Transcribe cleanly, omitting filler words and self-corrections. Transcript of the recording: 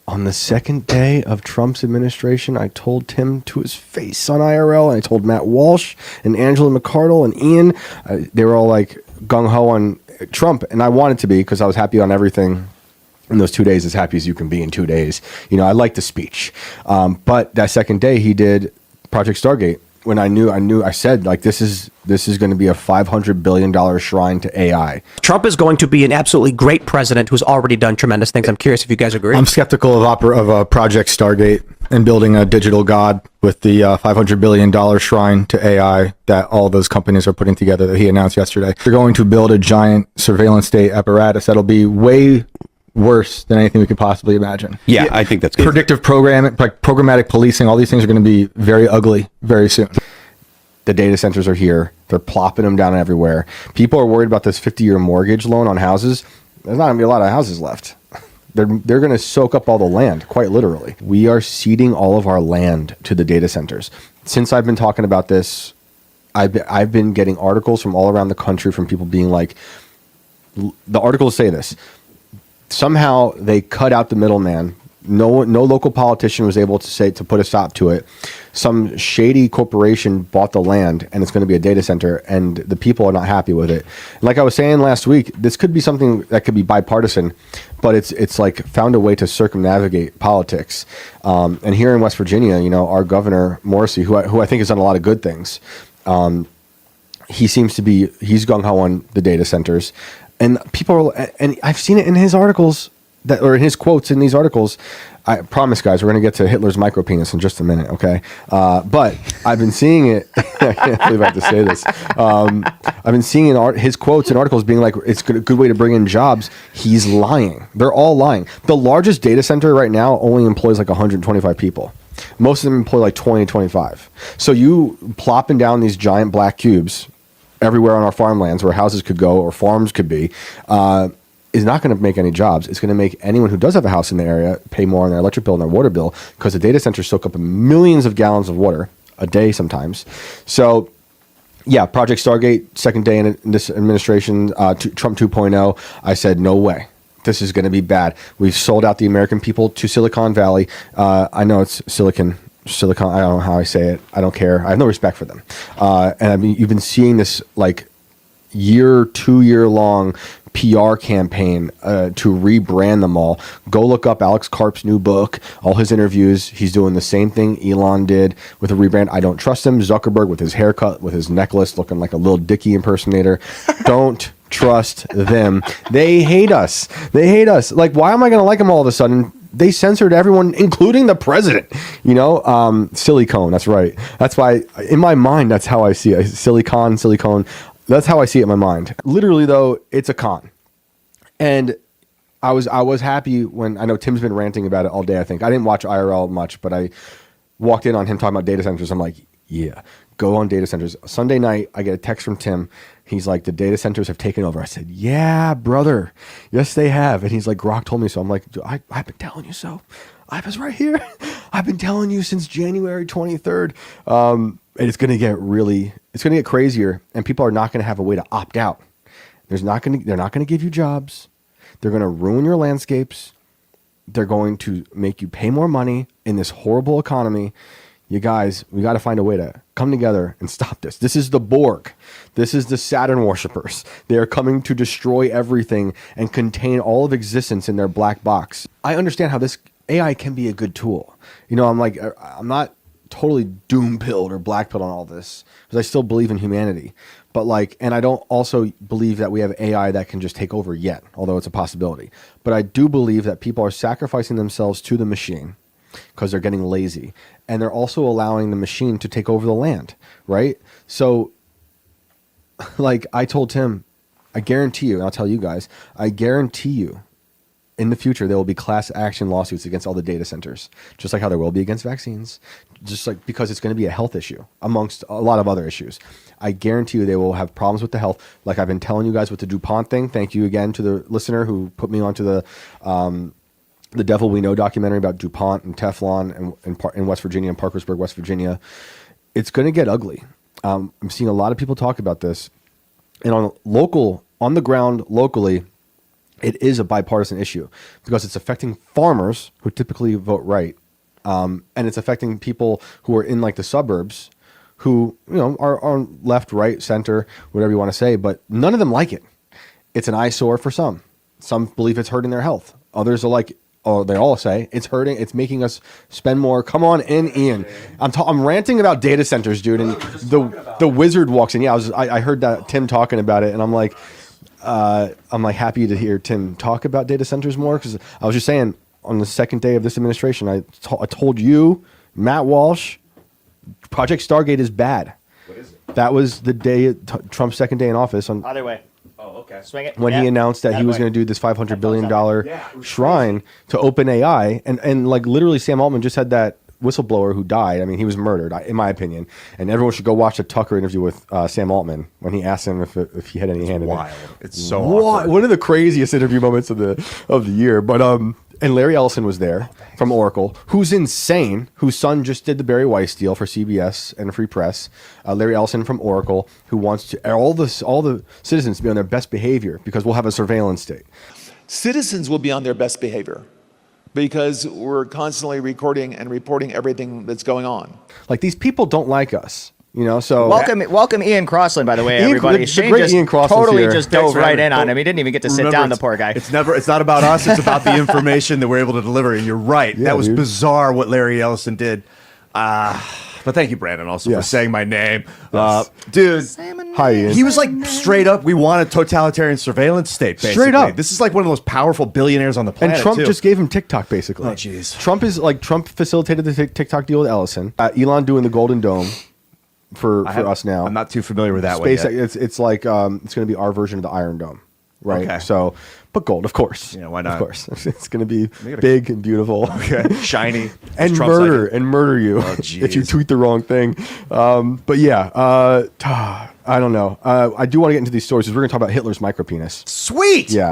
On the second day of Trump's administration, I told Tim to his face on IRL, and I told Matt Walsh and Angela McCardle and Ian. They were all like gung-ho on Trump, and I wanted to be because I was happy on everything in those 2 days, as happy as you can be in 2 days. You know, I liked the speech. But that second day, he did Project Stargate. When I said, like, this is going to be a $500 billion shrine to AI. Trump is going to be an absolutely great president who's already done tremendous things. I'm curious if you guys agree. I'm skeptical of Project Stargate and building a digital god with the $500 billion shrine to AI that all those companies are putting together that he announced yesterday. They're going to build a giant surveillance state apparatus that'll be way worse than anything we could possibly imagine. Yeah, I think that's predictive programming, like programmatic policing. All these things are going to be very ugly very soon. The data centers are here. They're plopping them down everywhere. People are worried about this 50-year mortgage loan on houses. There's not going to be a lot of houses left. They're going to soak up all the land, quite literally. We are ceding all of our land to the data centers. Since I've been talking about this, I've been getting articles from all around the country from people being like, the articles say this. Somehow they cut out the middleman. No local politician was able to put a stop to it. Some shady corporation bought the land, and it's going to be a data center, and the people are not happy with it. Like I was saying last week, this could be something that could be bipartisan, but it's like found a way to circumnavigate politics. And here in West Virginia, you know, our governor Morrissey, who I think has done a lot of good things, he seems to be he's gung ho on the data centers. And people are, and I've seen it in his articles or in his quotes in these articles. I promise, guys, we're going to get to Hitler's micropenis in just a minute, okay? But I've been seeing it. I can't believe I have to say this. I've been seeing his quotes and articles being like, it's a good way to bring in jobs. He's lying. They're all lying. The largest data center right now only employs like 125 people. Most of them employ like 20, 25. So you plopping down these giant black cubes everywhere on our farmlands where houses could go or farms could be, is not going to make any jobs. It's going to make anyone who does have a house in the area pay more on their electric bill and their water bill because the data centers soak up millions of gallons of water a day sometimes. So, yeah, Project Stargate, second day in this administration, Trump 2.0, I said, no way. This is going to be bad. We've sold out the American people to Silicon Valley. I know it's Silicon, I don't know how I say it. I don't care. I have no respect for them. And I mean, you've been seeing this like 2-year long PR campaign to rebrand them all. Go look up Alex Karp's new book, all his interviews. He's doing the same thing Elon did with a rebrand. I don't trust him. Zuckerberg with his haircut, with his necklace, looking like a Lil Dicky impersonator. Don't trust them. They hate us. They hate us. Like, why am I going to like them all of a sudden? They censored everyone, including the president. You know, silicone. That's right. That's why, in my mind, that's how I see it. Silicone. That's how I see it in my mind. Literally, though, it's a con. And I was happy when, I know Tim's been ranting about it all day, I think. I didn't watch IRL much, but I walked in on him talking about data centers. I'm like, yeah, go on data centers. Sunday night, I get a text from Tim. He's like, the data centers have taken over. I said, yeah, brother. Yes, they have. And he's like, Grok told me so. I'm like, I've been telling you so. I was right here. I've been telling you since January 23rd. And it's going to get crazier. And people are not going to have a way to opt out. They're not going to give you jobs. They're going to ruin your landscapes. They're going to make you pay more money in this horrible economy. You guys, we got to find a way to come together and stop this. This is the Borg. This is the Saturn worshippers. They are coming to destroy everything and contain all of existence in their black box. I understand how this AI can be a good tool. You know, I'm not totally doom-pilled or black-pilled on all this because I still believe in humanity. But and I don't also believe that we have AI that can just take over yet, although it's a possibility. But I do believe that people are sacrificing themselves to the machine because they're getting lazy. And they're also allowing the machine to take over the land, right? So, I told Tim, I guarantee you, and I'll tell you guys, I guarantee you, in the future, there will be class action lawsuits against all the data centers, just like how there will be against vaccines, because it's going to be a health issue amongst a lot of other issues. I guarantee you they will have problems with the health. Like I've been telling you guys with the DuPont thing. Thank you again to the listener who put me onto the Devil We Know documentary about DuPont and Teflon in West Virginia, in Parkersburg, West Virginia. It's going to get ugly. I'm seeing a lot of people talk about this. And on the ground, locally, it is a bipartisan issue because it's affecting farmers who typically vote right, and it's affecting people who are in like the suburbs, who are left, right, center, whatever you want to say, but none of them like it. It's an eyesore for some. Some believe it's hurting their health. Others are like, oh, they all say it's hurting. It's making us spend more. Come on in, Ian. I'm ranting about data centers, dude. And the wizard walks in. Yeah, I heard that Tim talking about it, and I'm like happy to hear Tim talk about data centers more, because I was just saying on the second day of this administration, I told you, Matt Walsh, Project Stargate is bad. What is it? That was the day Trump's second day in office on Other way. Oh, okay. Swing it. when he announced that he was going to do this $500 billion shrine to OpenAI, and like literally Sam Altman just had that whistleblower who died. I mean, he was murdered, in my opinion. And everyone should go watch the Tucker interview with Sam Altman when he asked him if he had any hand in it. Wild. It's so awkward. One of the craziest interview moments of the year. But and Larry Ellison was there from Oracle, who's insane, whose son just did the Barry Weiss deal for CBS and Free Press. Larry Ellison from Oracle, who wants to all the citizens to be on their best behavior because we'll have a surveillance state. Citizens will be on their best behavior because we're constantly recording and reporting everything that's going on. Like, these people don't like us. So Welcome Ian Crossland, by the way, Ian- everybody. the Shane great just Ian Crossland's totally here. just Thanks dove for right having- in on him. He didn't even get to sit Remember, down, the poor guy. It's not about us. It's about the information that we're able to deliver. And you're right. Yeah, That was dude. bizarre what Larry Ellison did. But thank you, Brandon, also for Yes. saying my name. Yes. Dude, Hi, Ian. he was like straight up, we want a totalitarian surveillance state, basically. Straight up. This is like one of the most powerful billionaires on the planet, And Trump too. just gave him TikTok, basically. Oh, jeez. Trump facilitated the TikTok deal with Ellison. Elon doing the Golden Dome for us now. I'm not too familiar with that one Space. yet. It's like it's going to be our version of the Iron Dome, right? Okay. So, but gold, of course. Yeah, why not? Of course, it's going to be gotta- big and beautiful. Okay. Shiny. And Trump's like murder it. and murder you if you jeez. tweet the wrong thing. But yeah, I don't know. I do want to get into these stories because we're going to talk about Hitler's micropenis. Sweet. Yeah.